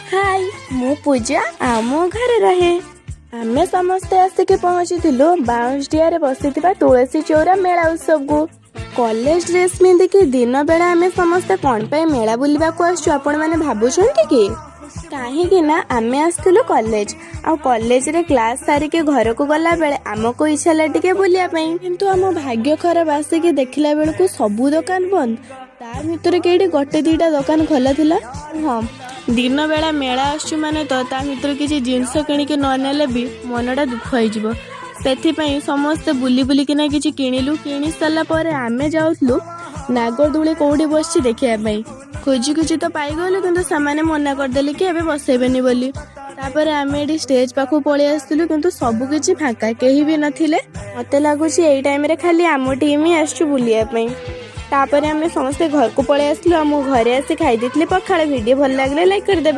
हाय मु पूजा आ मो घर रहे आमे समस्ते आसिक पहुँचीलु बाउंसडिया बसी तुलसी चौरा मेला उत्सव को कॉलेज ड्रेस पिंधिकी दिन बेला आमे समस्ते कौन पे मेला बुलवा को आसु आपण माने भाबुछंती कि कहीं ना आमे आसलु कॉलेज आ कॉलेज रे क्लास सारिके घर को गला बेले आमको इच्छा ला टिके बुलिया पई किंतु आम भाग्य खराब आसिक देखला बेलू सबू दुकान बंद ता भितर केडी गोटे दीटा दुकान खोला थिला। हाँ दिन बेला मेला आसु माने तो ता भितर किसी जिनस किणिके न नेले भी मनटा दुख हो से समस्ते बुली बुलिकिना किसी किणिलु किणी सारा पर आमे जाऊलु नागरदोली कौटी बस देखा खोजी खोजी तो पाईगलु किंतु सामाने मना करदेली कि एबे बसेबेनी बोली तापर आमे एडी स्टेज पाखु पळि आसलु किंतु सब किछि फांका केही भी नथिले मते लागुछि एई टाइम रे खाली आमो टीम ही आसछु बुलिया पई तापर आमे समस्ते घर को पळि आसलु आमो घरे आसी खाई देथिले पखाळ वीडियो भल लागले लाइक कर देबे।